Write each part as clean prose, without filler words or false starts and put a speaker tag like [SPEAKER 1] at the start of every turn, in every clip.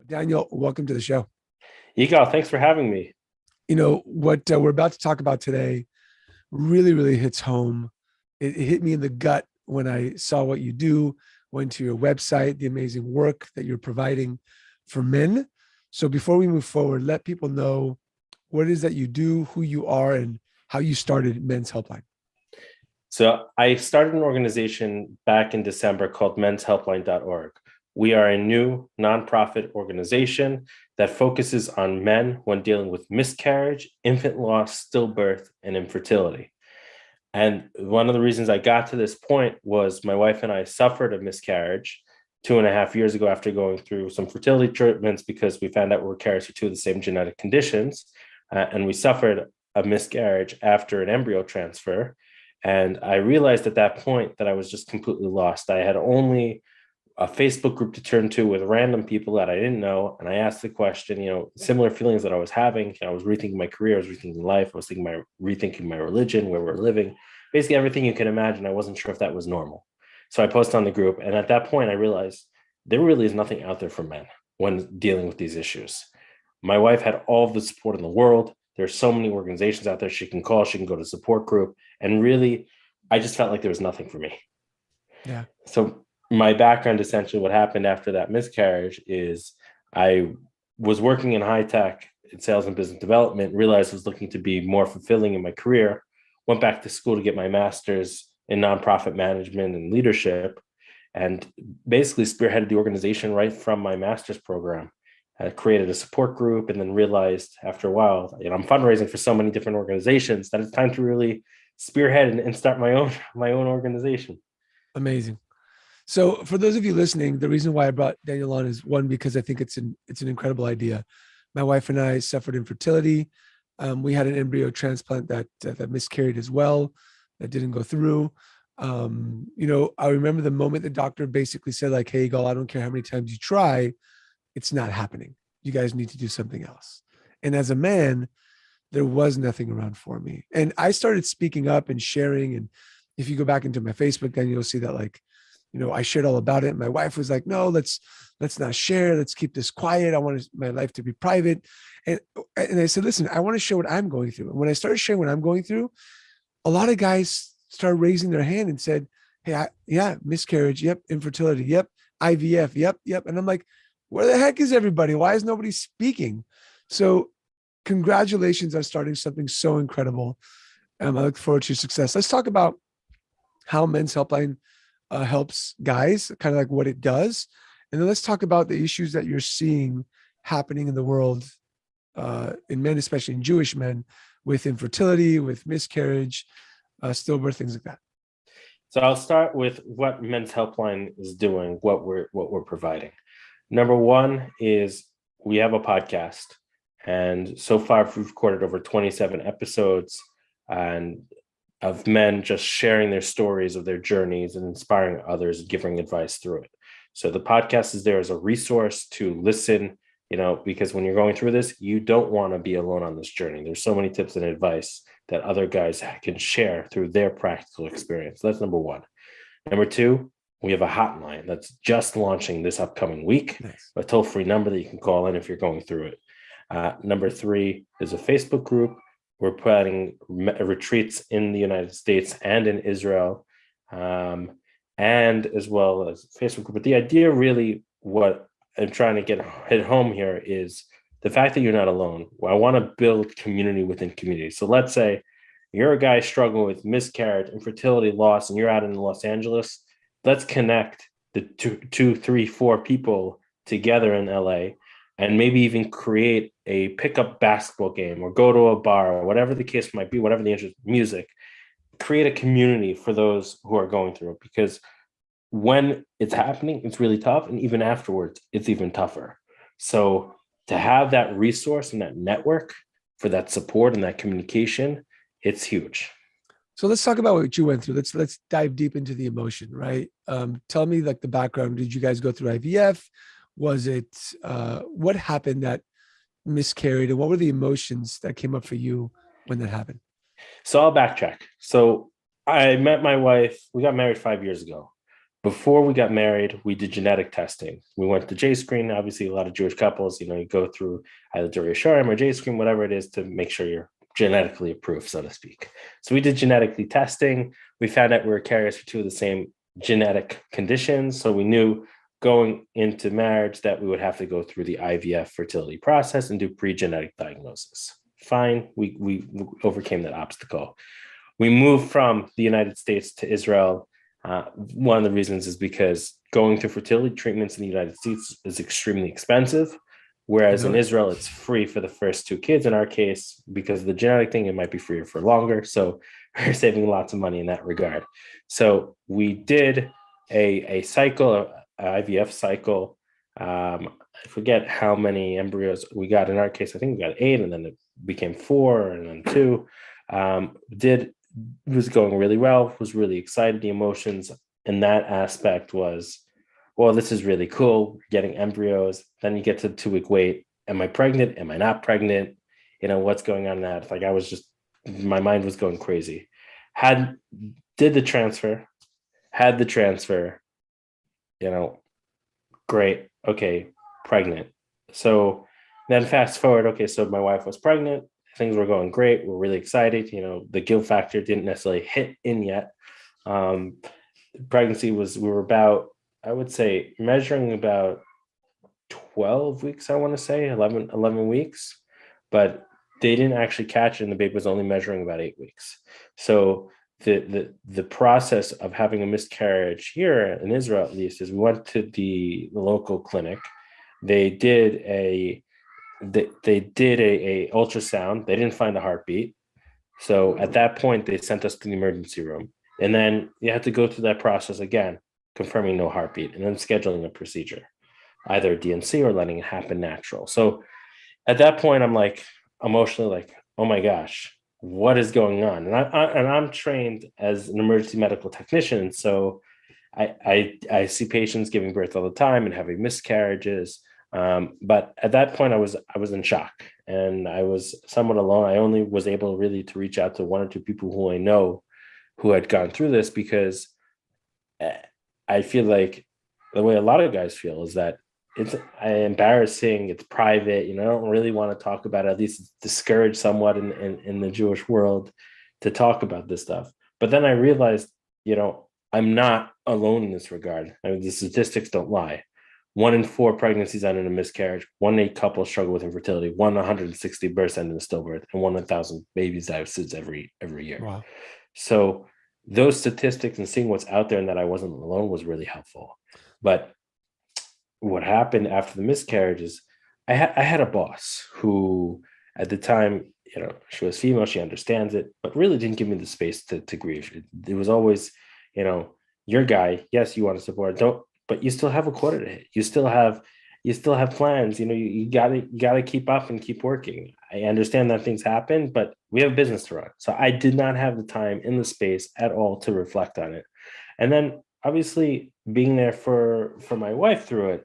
[SPEAKER 1] Daniel, welcome to the show.
[SPEAKER 2] Yigal, thanks for having me.
[SPEAKER 1] What we're about to talk about today really, really hits home. It hit me in the gut when I saw what you do, went to your website, the amazing work that you're providing for men. So before we move forward, let people know what it is that you do, who you are, and how you started Men's Helpline.
[SPEAKER 2] So I started an organization back in December called menshelpline.org. We are a new nonprofit organization that focuses on men when dealing with miscarriage, infant loss, stillbirth, and infertility. And one of the reasons I got to this point was my wife and I suffered a miscarriage 2.5 years ago after going through some fertility treatments because we found out we were carriers for two of the same genetic conditions. And we suffered a miscarriage after an embryo transfer. And I realized at that point that I was just completely lost. I had only a Facebook group to turn to with random people that I didn't know. And I asked the question, similar feelings that I was having. I was rethinking my career, I was rethinking life, I was rethinking my religion, where we're living, basically everything you can imagine. I wasn't sure if that was normal. So I posted on the group. And at that point, I realized there really is nothing out there for men when dealing with these issues. My wife had all of the support in the world. There's so many organizations out there she can call, she can go to support group. And really, I just felt like there was nothing for me.
[SPEAKER 1] Yeah.
[SPEAKER 2] So my background, essentially what happened after that miscarriage is I was working in high tech in sales and business development, realized I was looking to be more fulfilling in my career, went back to school to get my master's in nonprofit management and leadership, and basically spearheaded the organization right from my master's program. I created a support group and then realized after a while, I'm fundraising for so many different organizations that it's time to really spearhead and start my own organization.
[SPEAKER 1] Amazing. So for those of you listening, the reason why I brought Daniel on is one, because I think it's an incredible idea. My wife and I suffered infertility. We had an embryo transplant that miscarried as well, that didn't go through. I remember the moment the doctor basically said, like, "Hey, Gal, I don't care how many times you try, it's not happening. You guys need to do something else." And as a man, there was nothing around for me. And I started speaking up and sharing. And if you go back into my Facebook, then you'll see that, I shared all about it. My wife was like, "No, let's not share. Let's keep this quiet. I want my life to be private." And I said, "Listen, I want to share what I'm going through." And when I started sharing what I'm going through, a lot of guys started raising their hand and said, "Hey, miscarriage. Yep. Infertility. Yep. IVF. Yep." And I'm like, where the heck is everybody? Why is nobody speaking? So congratulations on starting something so incredible. I look forward to your success. Let's talk about how Men's Helpline helps guys, kind of like what it does. And then let's talk about the issues that you're seeing happening in the world, in men, especially in Jewish men, with infertility, with miscarriage, stillbirth, things like that.
[SPEAKER 2] So I'll start with what Men's Helpline is doing, what we're providing. Number one is we have a podcast, and so far we've recorded over 27 episodes and of men just sharing their stories of their journeys and inspiring others, giving advice through it. So the podcast is there as a resource to listen, because when you're going through this, you don't want to be alone on this journey. There's so many tips and advice that other guys can share through their practical experience. That's number one. Number two, we have a hotline that's just launching this upcoming week,
[SPEAKER 1] Nice.
[SPEAKER 2] A toll-free number that you can call in if you're going through it. Number three is a Facebook group. We're planning retreats in the United States and in Israel, and as well as Facebook group. But the idea really, what I'm trying to hit home here is the fact that you're not alone. I want to build community within community. So let's say you're a guy struggling with miscarriage, infertility, loss, and you're out in Los Angeles. Let's connect the two, three, four people together in LA and maybe even create a pickup basketball game or go to a bar or whatever the case might be, whatever the interest, music, create a community for those who are going through it. Because when it's happening, it's really tough. And even afterwards, it's even tougher. So to have that resource and that network for that support and that communication, it's huge.
[SPEAKER 1] So let's talk about what you went through. Let's dive deep into the emotion, right? Tell me the background. Did you guys go through IVF? Was it, what happened that miscarried, and what were the emotions that came up for you when that happened?
[SPEAKER 2] So I'll backtrack. So I met my wife, we got married 5 years ago. before we got married, we did genetic testing. We went to J-Screen. Obviously, a lot of Jewish couples, you go through either Doria Sharm or J-Screen, whatever it is, to make sure you're genetically approved, so to speak. So we did genetically testing. We found out we were carriers for two of the same genetic conditions. So we knew going into marriage that we would have to go through the IVF fertility process and do pre-genetic diagnosis. Fine, we overcame that obstacle. We moved from the United States to Israel. One of the reasons is because going through fertility treatments in the United States is extremely expensive, whereas in Israel, it's free for the first two kids. In our case, because of the genetic thing, it might be free for longer. So we're saving lots of money in that regard. So we did a cycle, an IVF cycle. I forget how many embryos we got. In our case, I think we got 8, and then it became 4, and then 2. Was going really well, was really excited. The emotions in that aspect was, well, this is really cool, getting embryos. Then you get to the 2-week wait. Am I pregnant? Am I not pregnant? What's going on in that? Like, I was just, my mind was going crazy. Did the transfer, had the transfer, great. Okay, pregnant. So then fast forward. Okay, so my wife was pregnant. Things were going great. We're really excited. The guilt factor didn't necessarily hit in yet. Pregnancy we were about, I would say, measuring about 12 weeks, I want to say, 11 weeks, but they didn't actually catch it, and the baby was only measuring about 8 weeks. So the process of having a miscarriage here in Israel, at least, is we went to the local clinic. They did a ultrasound. They didn't find a heartbeat. So at that point, they sent us to the emergency room. And then you had to go through that process again, confirming no heartbeat, and then scheduling a procedure, either a DNC or letting it happen natural. So at that point, I'm like, emotionally like, oh my gosh, what is going on? And I'm trained as an emergency medical technician. So I see patients giving birth all the time and having miscarriages. But at that point, I was in shock, and I was somewhat alone. I only was able really to reach out to 1 or 2 people who I know who had gone through this, because I feel like the way a lot of guys feel is that it's embarrassing, it's private. I don't really want to talk about it. At least it's discouraged somewhat in the Jewish world to talk about this stuff. But then I realized, I'm not alone in this regard. I mean, the statistics don't lie. 1 in 4 pregnancies end in a miscarriage. 1 in 8 couples struggle with infertility. 1 in 160 births end in a stillbirth, and 1 in 1,000 babies die of SIDS every year.
[SPEAKER 1] Wow.
[SPEAKER 2] So those statistics and seeing what's out there and that I wasn't alone was really helpful. But what happened after the miscarriage is I had a boss who, at the time, she was female, she understands it, but really didn't give me the space to grieve. It was always, your guy, yes, you want to support, but you still have a quota to hit. You still have plans. You gotta keep up and keep working. I understand that things happen, but we have business to run. So I did not have the time in the space at all to reflect on it. And then obviously being there for my wife through it,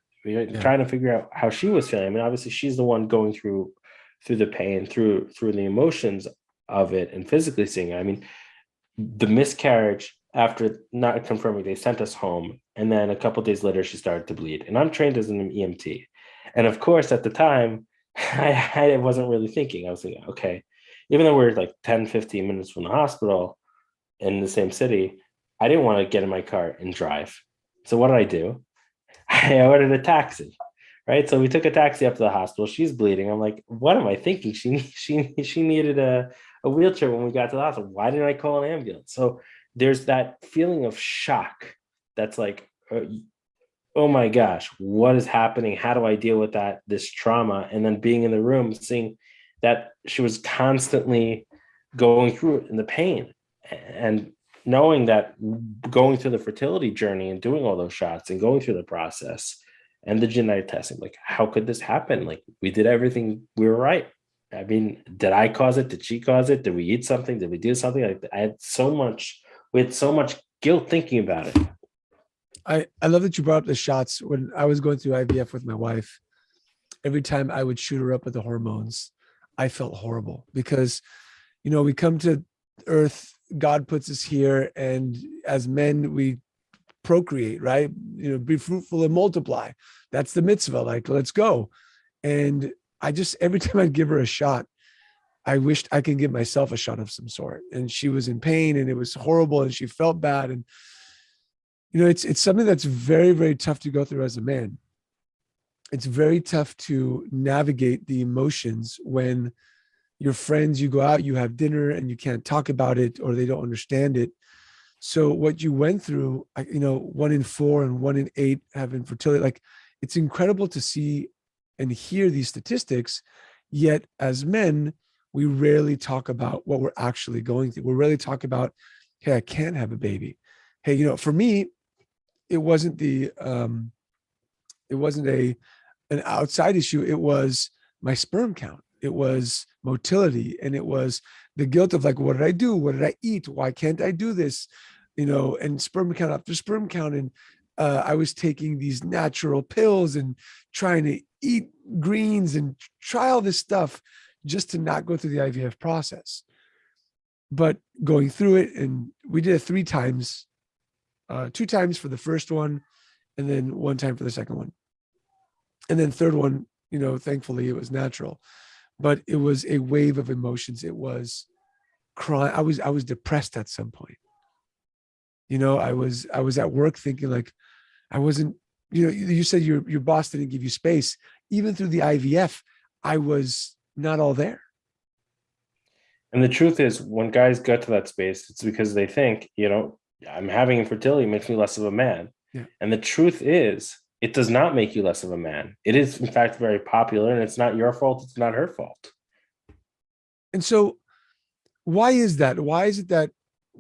[SPEAKER 2] trying to figure out how she was feeling. I mean, obviously she's the one going through the pain, through the emotions of it, and physically seeing it. I mean, the miscarriage, after not confirming, they sent us home. And then a couple of days later, she started to bleed. And I'm trained as an EMT. And of course, at the time, I wasn't really thinking. I was thinking, okay, even though we're like 10, 15 minutes from the hospital in the same city, I didn't want to get in my car and drive. So what did I do? I ordered a taxi, right? So we took a taxi up to the hospital. She's bleeding. I'm like, what am I thinking? She needed a wheelchair when we got to the hospital. Why didn't I call an ambulance? So there's that feeling of shock that's like, oh my gosh, what is happening? How do I deal with this trauma? And then being in the room, seeing that she was constantly going through it in the pain, and knowing that going through the fertility journey and doing all those shots and going through the process and the genetic testing, like, how could this happen? Like, we did everything, we were right. I mean, did I cause it? Did she cause it? Did we eat something? Did we do something? We had so much guilt thinking about it.
[SPEAKER 1] I love that you brought up the shots. When I was going through IVF with my wife, every time I would shoot her up with the hormones, I felt horrible because, we come to earth, God puts us here, and as men, we procreate, right? Be fruitful and multiply. That's the mitzvah. Like, let's go. And I just, every time I'd give her a shot, I wished I could give myself a shot of some sort. And she was in pain and it was horrible and she felt bad. And, it's something that's very, very tough to go through as a man. It's very tough to navigate the emotions when your friends, you go out, you have dinner and you can't talk about it or they don't understand it. So what you went through, 1 in 4 and 1 in 8 have infertility. Like, it's incredible to see and hear these statistics. Yet as men, we rarely talk about what we're actually going through. We rarely talk about, hey, I can't have a baby. Hey, for me, it wasn't an outside issue. It was my sperm count. It was motility. And it was the guilt of like, what did I do? What did I eat? Why can't I do this? And sperm count after sperm count. And I was taking these natural pills and trying to eat greens and try all this stuff just to not go through the IVF process. But going through it, and we did it 3 times, 2 times for the first one, and then 1 time for the second one. And then third one, thankfully it was natural, but it was a wave of emotions. It was crying. I was depressed at some point. I was at work thinking like I wasn't, you said your boss didn't give you space. Even through the IVF, I was not all there.
[SPEAKER 2] And the truth is, when guys get to that space, it's because they think, I'm having infertility makes me less of a man.
[SPEAKER 1] Yeah.
[SPEAKER 2] And the truth is, it does not make you less of a man. It is, in fact, very popular, and it's not your fault. It's not her fault.
[SPEAKER 1] And so why is that? Why is it that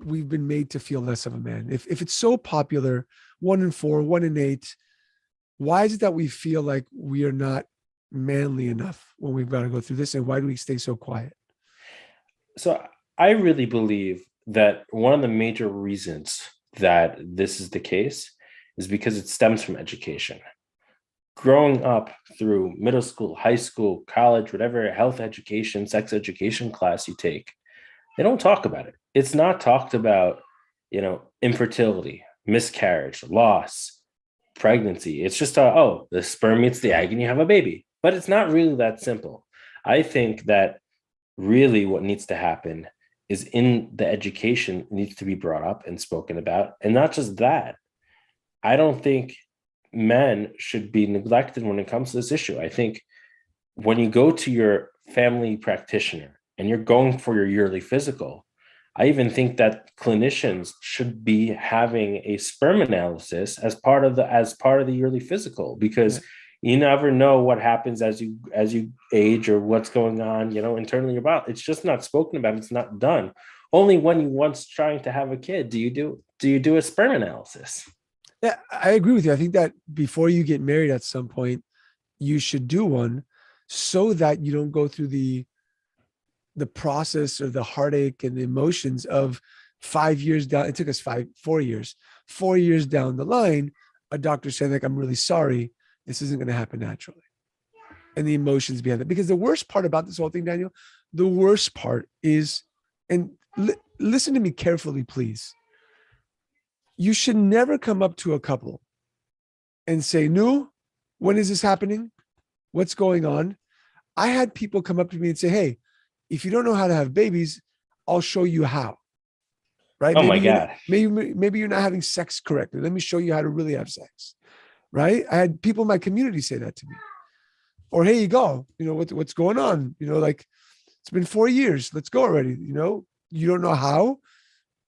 [SPEAKER 1] we've been made to feel less of a man? If it's so popular, 1 in 4, 1 in 8, why is it that we feel like we are not manly enough when we've got to go through this? And why do we stay so quiet?
[SPEAKER 2] So I really believe that one of the major reasons that this is the case is because it stems from education. Growing up through middle school, high school, college, whatever health education, sex education class you take, they don't talk about it. It's not talked about, infertility, miscarriage, loss, pregnancy. It's just, the sperm meets the egg and you have a baby. But it's not really that simple. I think that really what needs to happen is in the education needs to be brought up and spoken about. And not just that. I don't think men should be neglected when it comes to this issue. I think when you go to your family practitioner and you're going for your yearly physical, I even think that clinicians should be having a sperm analysis as part of the yearly physical, because you never know what happens as you age or what's going on, internally about. It's just not spoken about. It's not done. Only when you once trying to have a kid do you do a sperm analysis.
[SPEAKER 1] Yeah, I agree with you. I think that before you get married at some point, you should do one so that you don't go through the process or the heartache and the emotions of 5 years down. It took us 4 years. 4 years down the line, a doctor saying like, I'm really sorry, this isn't going to happen naturally. And the emotions behind it. Because the worst part about this whole thing, Daniel, the worst part is, and listen to me carefully, please. You should never come up to a couple and say, "No, when is this happening? What's going on?" I had people come up to me and say, "Hey, if you don't know how to have babies, I'll show you how." Right?
[SPEAKER 2] Oh my God.
[SPEAKER 1] Maybe you're not having sex correctly. Let me show you how to really have sex. Right? I had people in my community say that to me. Or, "Hey, you go, what's going on? Like, it's been 4 years. Let's go already. You don't know how?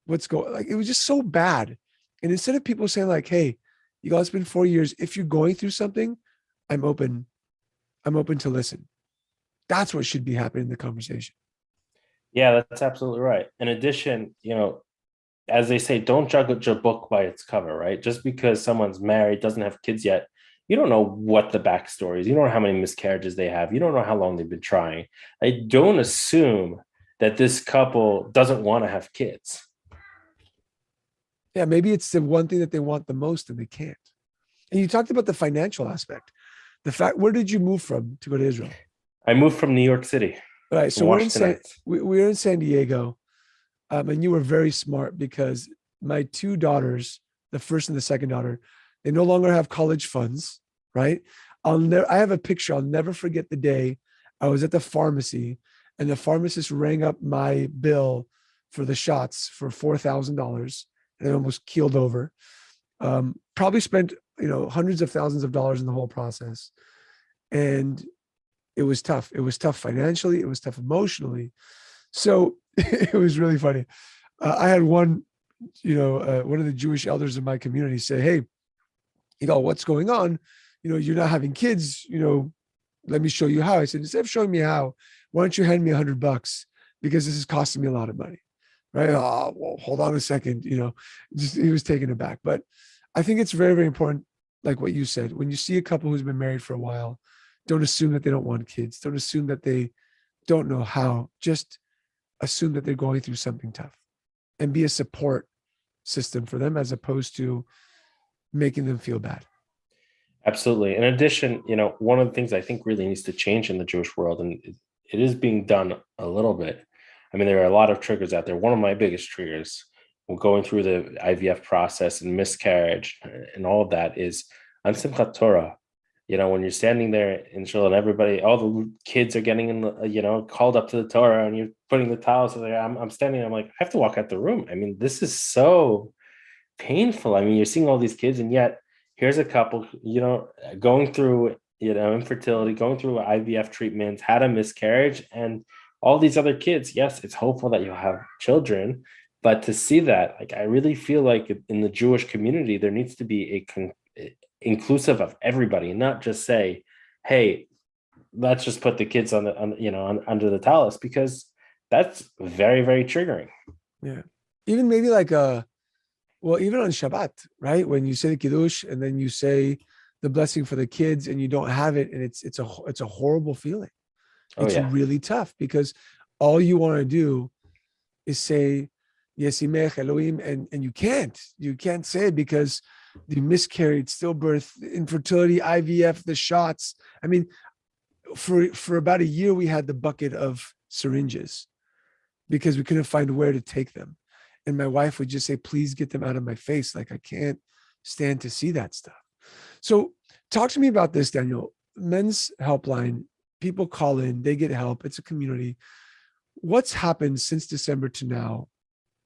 [SPEAKER 1] What's going?" Like, it was just so bad. And instead of people saying like, "Hey, you guys, it's been 4 years. If you're going through something, I'm open to listen." That's what should be happening in the conversation.
[SPEAKER 2] Yeah, that's absolutely right. In addition, as they say, don't judge a book by its cover, right? Just because someone's married, doesn't have kids yet, you don't know what the backstory is. You don't know how many miscarriages they have. You don't know how long they've been trying. I don't assume that this couple doesn't want to have kids.
[SPEAKER 1] Yeah, maybe it's the one thing that they want the most and they can't. And you talked about the financial aspect. The fact, where did you move from to go to Israel?
[SPEAKER 2] I moved from New York City.
[SPEAKER 1] All right, so we're in San Diego, and you were very smart because my 2 daughters, the first and the second daughter. They no longer have college funds, right? I have a picture. I'll never forget the day I was at the pharmacy and the pharmacist rang up my bill for the shots for $4,000 and I almost keeled over. Probably spent, hundreds of thousands of dollars in the whole process. And it was tough. It was tough financially. It was tough emotionally. So it was really funny. I had one of the Jewish elders in my community say, "Hey, what's going on? You're not having kids, let me show you how." I said, "Instead of showing me how, why don't you hand me $100 because this is costing me a lot of money." Right. "Oh, well, hold on a second." He was taken aback. But I think it's very, very important. Like what you said, when you see a couple who's been married for a while, don't assume that they don't want kids. Don't assume that they don't know how. Just assume that they're going through something tough and be a support system for them as opposed to making them feel bad.
[SPEAKER 2] Absolutely. In addition, one of the things I think really needs to change in the Jewish world, and it is being done a little bit. I mean, there are a lot of triggers out there. One of my biggest triggers, going through the IVF process and miscarriage and all of that, is on Simchat Torah. When you're standing there in shul and everybody, all the kids are getting in the, called up to the Torah, and you're putting the towels there. I'm standing. I'm like, I have to walk out the room. I mean, this is so painful. I mean, you're seeing all these kids, and yet here's a couple, going through, infertility, going through IVF treatments, had a miscarriage, and all these other kids. Yes, it's hopeful that you'll have children, but to see that, like, I really feel like in the Jewish community, there needs to be inclusive of everybody, not just say, "Hey, let's just put the kids on under the talus," because that's very, very triggering.
[SPEAKER 1] Yeah. Even maybe like even on Shabbat, right? When you say the Kiddush and then you say the blessing for the kids and you don't have it, and it's a horrible feeling. It's really tough because all you want to do is say Yesimech Elohim, and you can't say it because the miscarried, stillbirth, infertility, IVF, the shots. I mean, for about a year we had the bucket of syringes because we couldn't find where to take them. And my wife would just say, "Please get them out of my face. Like, I can't stand to see that stuff." So talk to me about this, Daniel. Men's Helpline, people call in, they get help. It's a community. What's happened since December to now?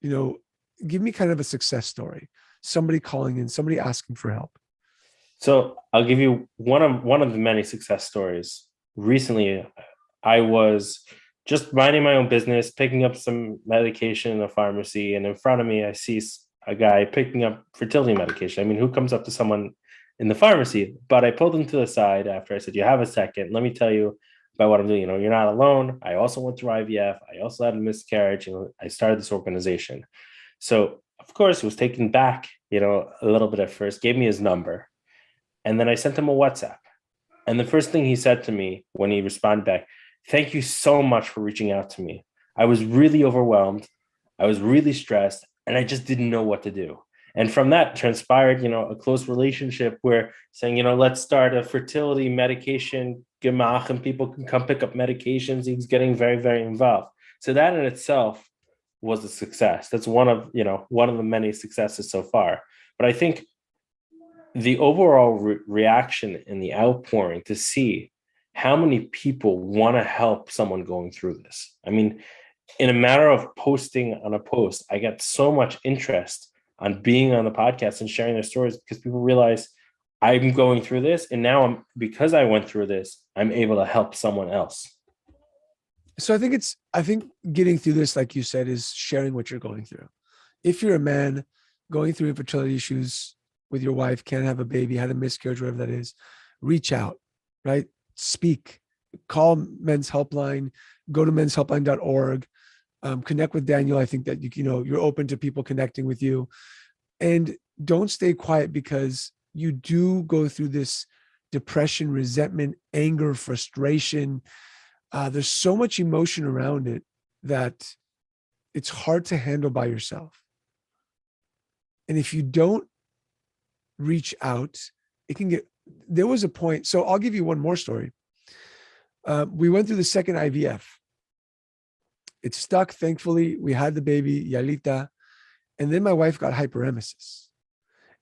[SPEAKER 1] Give me kind of a success story. Somebody calling in, somebody asking for help.
[SPEAKER 2] So I'll give you one of the many success stories. Recently, I was just minding my own business, picking up some medication in a pharmacy, and in front of me, I see a guy picking up fertility medication. I mean, who comes up to someone in the pharmacy? But I pulled him to the side after I said, "You have a second? Let me tell you about what I'm doing. You're not alone. I also went through IVF. I also had a miscarriage, and I started this organization." So, of course, was taken back, a little bit at first, gave me his number. And then I sent him a WhatsApp. And the first thing he said to me when he responded back, "Thank you so much for reaching out to me. I was really overwhelmed. I was really stressed, and I just didn't know what to do." And from that transpired, a close relationship where saying, let's start a fertility medication gemach, and people can come pick up medications. He's getting very, very involved. So that in itself was a success. That's one of the many successes so far. But I think the overall reaction and the outpouring to see how many people want to help someone going through this. I mean, in a matter of posting on a post, I got so much interest on being on the podcast and sharing their stories because people realize I'm going through this, and now because I went through this, I'm able to help someone else.
[SPEAKER 1] So I think getting through this, like you said, is sharing what you're going through. If you're a man going through infertility issues with your wife, can't have a baby, had a miscarriage, whatever that is, reach out, right? Speak, call Men's Helpline, go to menshelpline.org, connect with Daniel. I think that you're open to people connecting with you, and don't stay quiet because you do go through this depression, resentment, anger, frustration. There's so much emotion around it that it's hard to handle by yourself. And if you don't reach out, there was a point. So I'll give you one more story. We went through the second IVF. It stuck. Thankfully, we had the baby, Yalita. And then my wife got hyperemesis.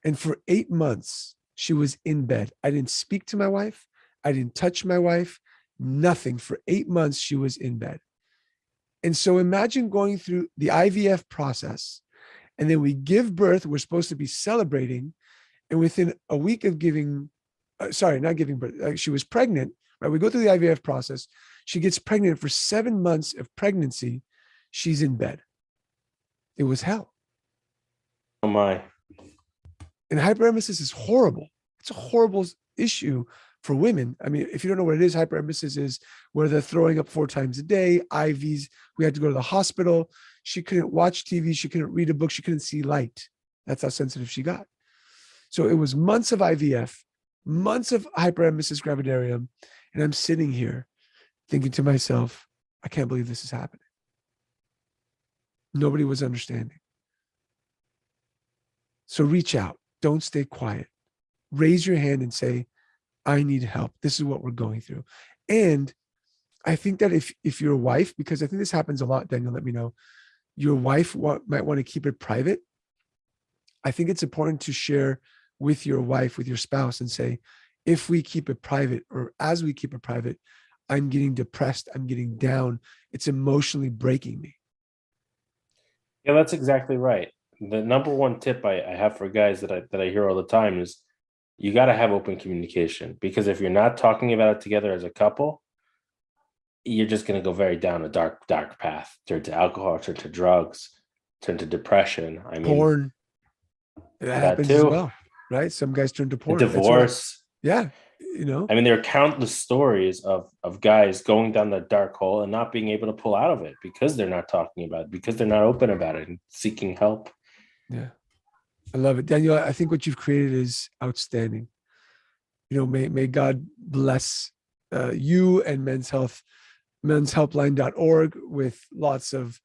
[SPEAKER 1] And for 8 months, she was in bed. I didn't speak to my wife. I didn't touch my wife. Nothing. For 8 months, she was in bed. And so imagine going through the IVF process, and then we give birth. We're supposed to be celebrating. And within a week of giving, not giving birth, she was pregnant, right? We go through the IVF process. She gets pregnant. For 7 months of pregnancy, she's in bed. It was hell.
[SPEAKER 2] Oh my.
[SPEAKER 1] And hyperemesis is horrible. It's a horrible issue for women. I mean, if you don't know what it is, hyperemesis is where they're throwing up 4 times a day, IVs. We had to go to the hospital. She couldn't watch TV. She couldn't read a book. She couldn't see light. That's how sensitive she got. So it was months of IVF, months of hyperemesis gravidarium. And I'm sitting here thinking to myself, I can't believe this is happening. Nobody was understanding. So reach out. Don't stay quiet. Raise your hand and say, I need help. This is what we're going through. And I think that if your wife, because I think this happens a lot, Daniel, let me know, your wife might want to keep it private. I think it's important to share with your wife, with your spouse, and say, if we keep it private, or as we keep it private, I'm getting depressed, I'm getting down, it's emotionally breaking me.
[SPEAKER 2] Yeah, that's exactly right. The number one tip I have for guys that I hear all the time is you got to have open communication, because if you're not talking about it together as a couple, you're just going to go very down a dark path, turn to alcohol, turn to drugs, turn to depression. I mean,
[SPEAKER 1] porn, that happens as well, right? Some guys turn to porn.
[SPEAKER 2] Divorce.
[SPEAKER 1] Yeah. You know,
[SPEAKER 2] I mean, there are countless stories of guys going down that dark hole and not being able to pull out of it because they're not talking about it, because they're not open about it and seeking help.
[SPEAKER 1] Yeah. I love it. Daniel, I think what you've created is outstanding. You know, may God bless you and Men's helpline.org with lots of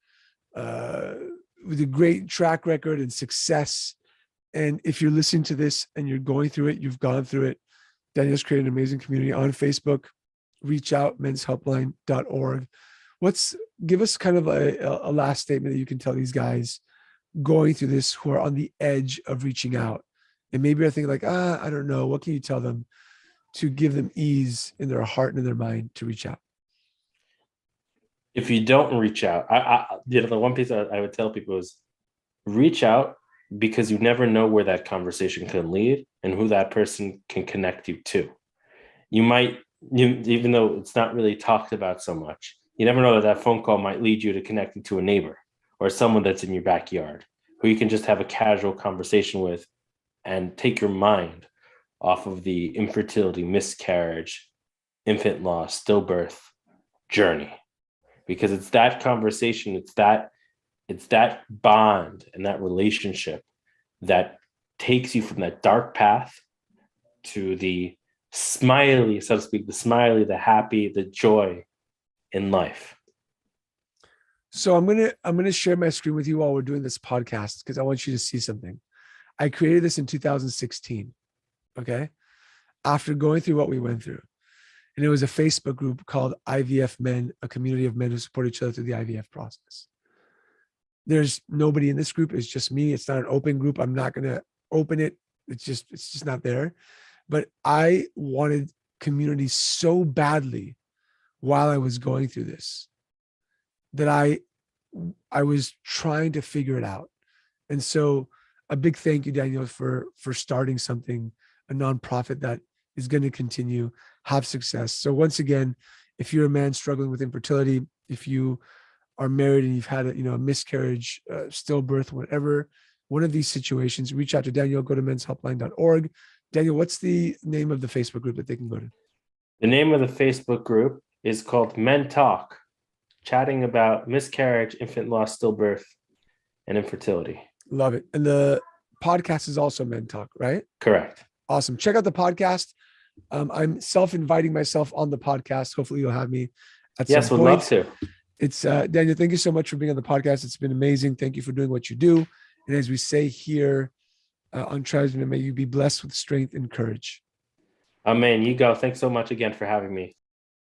[SPEAKER 1] with a great track record and success. And if you're listening to this and you're going through it, you've gone through it, Daniel's created an amazing community on Facebook. Reach out, menshelpline.org. Give us kind of a last statement that you can tell these guys going through this who are on the edge of reaching out. And maybe are thinking like, I don't know. What can you tell them to give them ease in their heart and in their mind to reach out?
[SPEAKER 2] If you don't reach out, the one piece I would tell people is reach out, because you never know where that conversation can lead and who that person can connect you to. Even though it's not really talked about so much, you never know that phone call might lead you to connecting to a neighbor or someone that's in your backyard who you can just have a casual conversation with and take your mind off of the infertility, miscarriage, infant loss, stillbirth journey. Because it's that conversation, it's that bond and that relationship that takes you from that dark path to the smiley, so to speak, the happy, the joy in life.
[SPEAKER 1] So I'm gonna share my screen with you while we're doing this podcast, because I want you to see something. I created this in 2016, okay? After going through what we went through. And it was a Facebook group called IVF Men, a community of men who support each other through the IVF process. There's nobody in this group. It's just me. It's not an open group. I'm not going to open it. It's just not there. But I wanted community so badly while I was going through this that I was trying to figure it out. And so a big thank you, Daniel, for starting something, a nonprofit that is going to continue, have success. So once again, if you're a man struggling with infertility, if you are married and you've had a miscarriage, stillbirth, whatever, one of these situations, reach out to Daniel, go to menshelpline.org. Daniel, what's the name of the Facebook group that they can go to?
[SPEAKER 2] The name of the Facebook group is called Men Talk, chatting about miscarriage, infant loss, stillbirth, and infertility.
[SPEAKER 1] Love it. And the podcast is also Men Talk, right?
[SPEAKER 2] Correct.
[SPEAKER 1] Awesome. Check out the podcast. I'm self-inviting myself on the podcast. Hopefully you'll have me at some point.
[SPEAKER 2] Yes, we'd love to.
[SPEAKER 1] It's Daniel, thank you so much for being on the podcast. It's been amazing. Thank you for doing what you do. And as we say here on Tribesmen, may you be blessed with strength and courage.
[SPEAKER 2] Amen. You go. Thanks so much again for having me.